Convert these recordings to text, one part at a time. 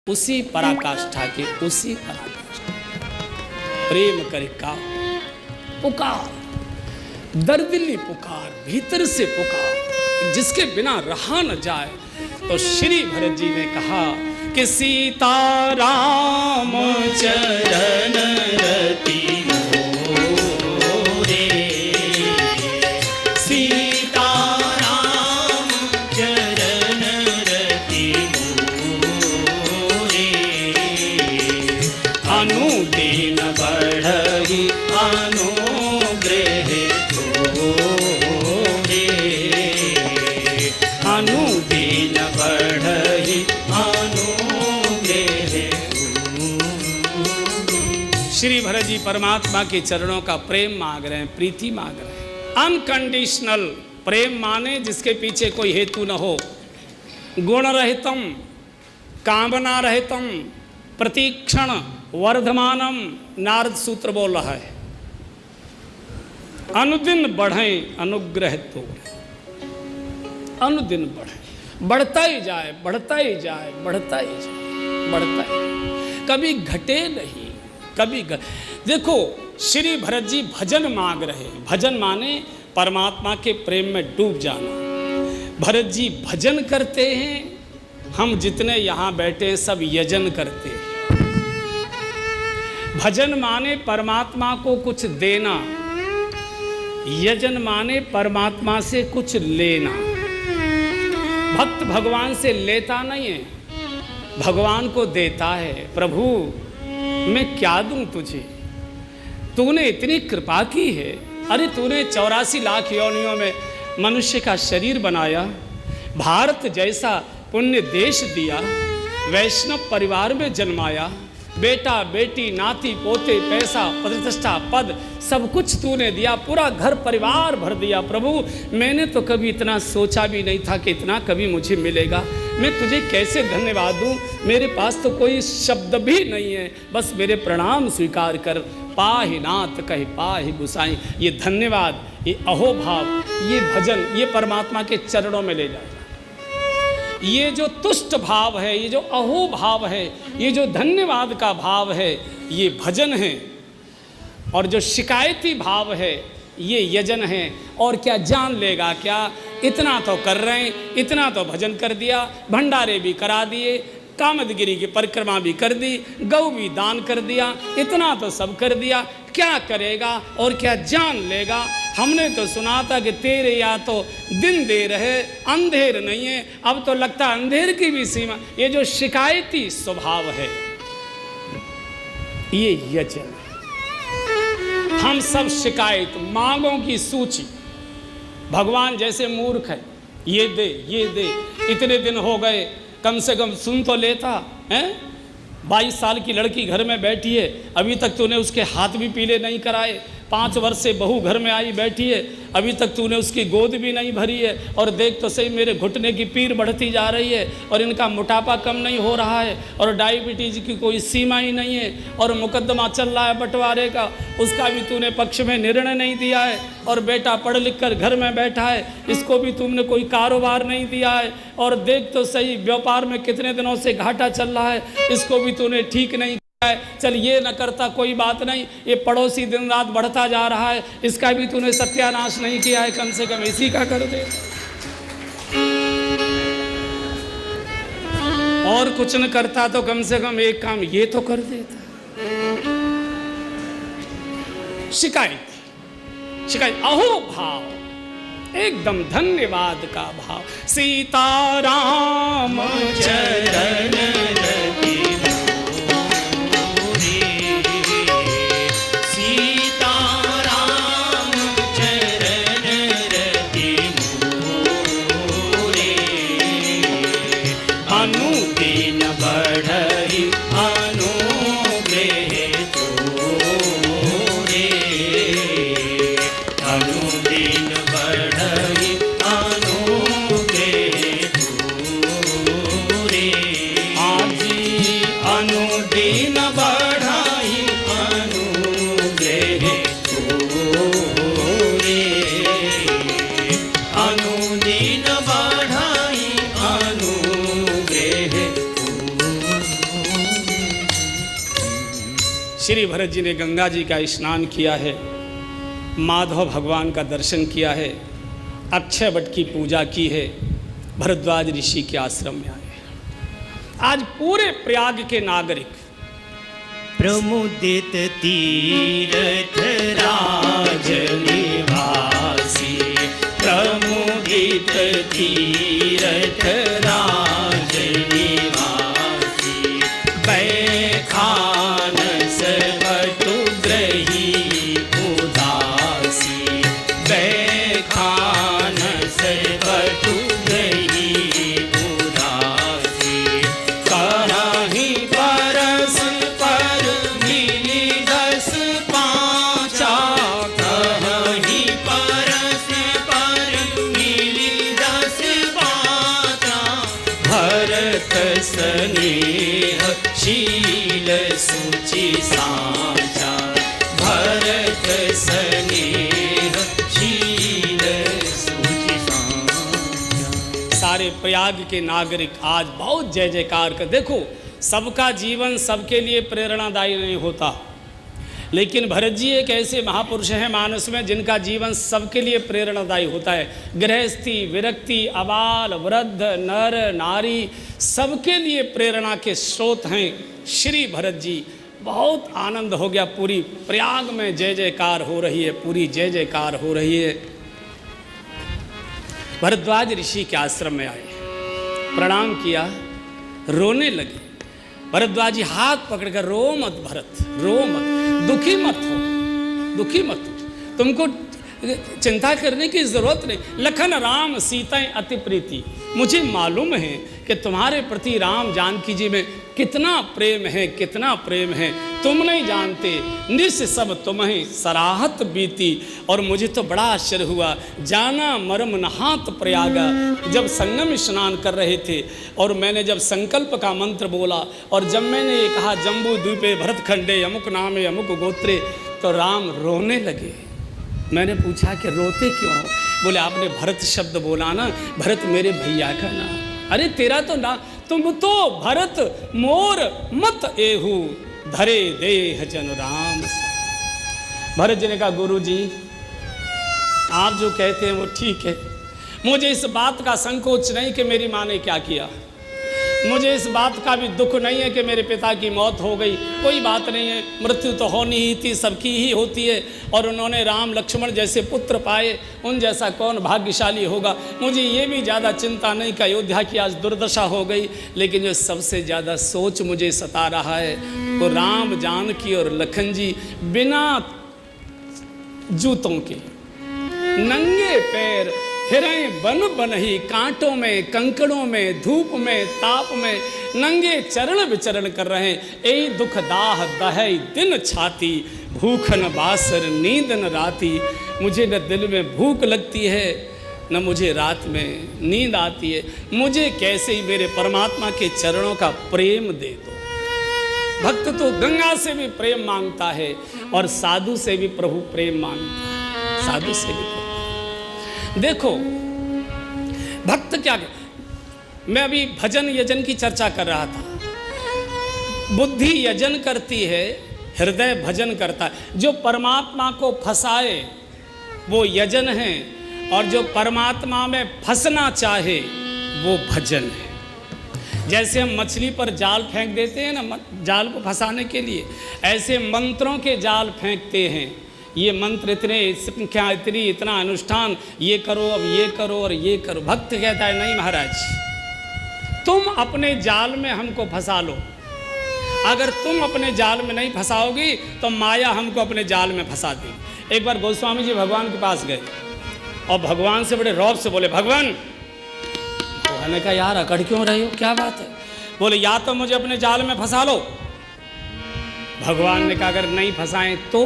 उसी पराकाष्ठा के, उसी पराकाष्ठा प्रेम करे का पुकार, दर्दिली पुकार, भीतर से पुकार, जिसके बिना रहा न जाए। तो श्री भरत जी ने कहा कि सीता राम चरण रति मोरे, सीता राम चरण रति मोरे, अनुदिन बढ़हि अनुग्रह तोरे, अनुदिन बढ़हि अनुग्रह। श्री भरत जी परमात्मा के चरणों का प्रेम मांग रहे हैं, प्रीति मांग रहे हैं। अनकंडीशनल प्रेम माने जिसके पीछे कोई हेतु न हो, गुण रहितम कामना रहितम प्रतीक्षण वर्धमानम, नारद सूत्र बोल रहा है। अनुदिन बढ़ें अनुग्रह तो, अनुदिन बढ़े, बढ़ता ही जाए, बढ़ता ही जाए, बढ़ता ही जाए, बढ़ता ही, कभी घटे नहीं, कभी देखो श्री भरत जी भजन मांग रहे हैं। भजन माने परमात्मा के प्रेम में डूब जाना। भरत जी भजन करते हैं, हम जितने यहाँ बैठे हैं सब यजन करते हैं। भजन माने परमात्मा को कुछ देना, यजन माने परमात्मा से कुछ लेना। भक्त भगवान से लेता नहीं है, भगवान को देता है। प्रभु मैं क्या दूं तुझे, तूने इतनी कृपा की है। अरे तूने 84 लाख योनियों में मनुष्य का शरीर बनाया, भारत जैसा पुण्य देश दिया, वैष्णव परिवार में जन्माया, बेटा बेटी नाती पोते पैसा प्रतिष्ठा पद सब कुछ तूने दिया, पूरा घर परिवार भर दिया। प्रभु मैंने तो कभी इतना सोचा भी नहीं था कि इतना कभी मुझे मिलेगा। मैं तुझे कैसे धन्यवाद दूं, मेरे पास तो कोई शब्द भी नहीं है, बस मेरे प्रणाम स्वीकार कर। पाहि नाथ कहे पाहि गुसाई, ये धन्यवाद, ये अहोभाव, ये भजन, ये परमात्मा के चरणों में ले जाए। ये जो तुष्ट भाव है, ये जो अहो भाव है, ये जो धन्यवाद का भाव है, ये भजन है। और जो शिकायती भाव है ये यजन है। और क्या जान लेगा क्या, इतना तो कर रहे हैं, इतना तो भजन कर दिया, भंडारे भी करा दिए, कामदगिरी की परिक्रमा भी कर दी, गौ भी दान कर दिया, इतना तो सब कर दिया, क्या करेगा और क्या जान लेगा। हमने तो सुना था कि तेरे या तो दिन देर है अंधेर नहीं है, अब तो लगता अंधेर की भी सीमा। ये जो शिकायती स्वभाव है ये यजन। हम सब शिकायत, मांगों की सूची, भगवान जैसे मूर्ख है, ये दे ये दे, इतने दिन हो गए कम से कम सुन तो लेता है। 22 साल की लड़की घर में बैठी है, अभी तक तूने उसके हाथ भी पीले नहीं कराए। 5 वर्ष से बहू घर में आई बैठी है, अभी तक तूने उसकी गोद भी नहीं भरी है। और देख तो सही मेरे घुटने की पीर बढ़ती जा रही है, और इनका मोटापा कम नहीं हो रहा है, और डायबिटीज की कोई सीमा ही नहीं है, और मुकदमा चल रहा है बंटवारे का, उसका भी तूने पक्ष में निर्णय नहीं दिया है। और बेटा पढ़ लिख कर घर में बैठा है, इसको भी तुमने कोई कारोबार नहीं दिया है। और देख तो सही व्यापार में कितने दिनों से घाटा चल रहा है, इसको भी तूने ठीक नहीं किया है। चल ये न करता कोई बात नहीं, ये पड़ोसी दिन रात बढ़ता जा रहा है, इसका भी तूने सत्यानाश नहीं किया है, कम से कम इसी का कर दे। और कुछ न करता तो कम से कम एक काम ये तो कर देता। शिकायत, शिकायत, अहो भाव, एकदम धन्यवाद का भाव। सीता राम चरण रति मोरे, सीता राम चरण रति मोरे, अनुदिन बढ़हि अनुग्रह तोरे, अनुदिन बढ़हि अनुग्रह तोरे, आजी अनुदिन बढ़हि अनुग्रह तोरे, अनुदिन बढ़हि अनुग्रह तोरे। श्री भरत जी ने गंगा जी का स्नान किया है, माधव भगवान का दर्शन किया है, अक्षय वट की पूजा की है, भरद्वाज ऋषि के आश्रम में आए। आज पूरे प्रयाग के नागरिक प्रमुदित तीर्थ राज निवासी, प्रमुदित तीर्थ राज निवासी, बैखानस बटुग्रही उदासी, बैखानस बटुग्रही उदासी, करहि परस पर मिली दस पाँचा, करहि परस पर मिली दस पाँचा, भरत स्नेह शील सुचि साचा, भरत स्नेह शील सुचि साचा। सारे प्रयाग के नागरिक आज बहुत जय जयकार कर। देखो, सबका जीवन सबके लिए प्रेरणादायी नहीं होता, लेकिन भरत जी एक ऐसे महापुरुष हैं मानस में जिनका जीवन सबके लिए प्रेरणादायी होता है। गृहस्थी, विरक्ति, अबाल, वृद्ध, नर नारी, सबके लिए प्रेरणा के स्रोत हैं श्री भरत जी। बहुत आनंद हो गया, पूरी प्रयाग में जय जयकार हो रही है, पूरी जय जयकार हो रही है। भरद्वाज ऋषि के आश्रम में आए, प्रणाम किया, रोने लगे। भरद्वाज जी हाथ पकड़कर, रो मत भरत, रो मत, दुखी मत हो, दुखी मत हो, तुमको चिंता करने की जरूरत नहीं। लखन राम सीता अति प्रीति, मुझे मालूम है कि तुम्हारे प्रति राम जानकी जी में कितना प्रेम है, कितना प्रेम है, तुम नहीं जानते। निस सब तुम्हें सराहत बीती। और मुझे तो बड़ा आश्चर्य हुआ, जाना मरम नहात प्रयागा, जब संगम स्नान कर रहे थे और मैंने जब संकल्प का मंत्र बोला और जब मैंने ये कहा जम्बू द्वीपे भरत खंडे अमुक नामे अमुक गोत्रे, तो राम रोने लगे। मैंने पूछा कि रोते क्यों? बोले आपने भरत शब्द बोला ना, भरत मेरे भैया का नाम। अरे तेरा तो ना, तुम तो भरत मोर मत एहू, धरे देह जन राम। भरत जी ने कहा गुरु जी आप जो कहते हैं वो ठीक है, मुझे इस बात का संकोच नहीं कि मेरी माँ ने क्या किया, मुझे इस बात का भी दुख नहीं है कि मेरे पिता की मौत हो गई, कोई बात नहीं है, मृत्यु तो होनी ही थी, सबकी ही होती है। और उन्होंने राम लक्ष्मण जैसे पुत्र पाए, उन जैसा कौन भाग्यशाली होगा। मुझे ये भी ज़्यादा चिंता नहीं कि अयोध्या की आज दुर्दशा हो गई, लेकिन जो सबसे ज़्यादा सोच मुझे सता रहा है वो राम जानकी और लखन जी बिना जूतों के नंगे पैर हिरें बन बनही, कांटों में, कंकड़ों में, धूप में, ताप में नंगे चरण विचरण कर रहे हैं। यही दुख दाह दहै दिन छाती, भूख न बासर नींद न राती। मुझे न दिल में भूख लगती है न मुझे रात में नींद आती है, मुझे कैसे ही मेरे परमात्मा के चरणों का प्रेम दे दो। भक्त तो गंगा से भी प्रेम मांगता है और साधु से भी प्रभु प्रेम मांगता है, साधु से भी। देखो भक्त क्या, मैं अभी भजन यजन की चर्चा कर रहा था। बुद्धि यजन करती है, हृदय भजन करता है। जो परमात्मा को फंसाए वो यजन है, और जो परमात्मा में फंसना चाहे वो भजन है। जैसे हम मछली पर जाल फेंक देते हैं ना, जाल को फंसाने के लिए, ऐसे मंत्रों के जाल फेंकते हैं। ये मंत्र इतने संख्या, इतनी, इतना अनुष्ठान, ये करो, अब ये करो और ये करो। भक्त कहता है नहीं महाराज, तुम अपने जाल में हमको फंसा लो। अगर तुम अपने जाल में नहीं फंसाओगी तो माया हमको अपने जाल में फंसा देगी। एक बार गोस्वामी जी भगवान के पास गए और भगवान से बड़े रौब से बोले, भगवान। भगवान ने कहा यार अकड़ क्यों रहे हो, क्या बात है? बोले या तो मुझे अपने जाल में फंसा लो। भगवान ने कहा अगर नहीं फंसाएं तो?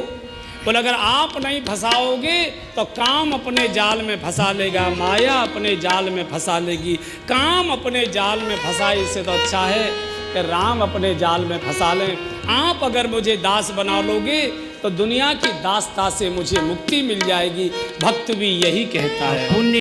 बोले अगर आप नहीं फंसाओगे तो काम अपने जाल में फंसा लेगा, माया अपने जाल में फंसा लेगी। काम अपने जाल में फंसाए इससे तो अच्छा है कि राम अपने जाल में फंसा लें। आप अगर मुझे दास बना लोगे तो दुनिया की दासता से मुझे मुक्ति मिल जाएगी। भक्त भी यही कहता है।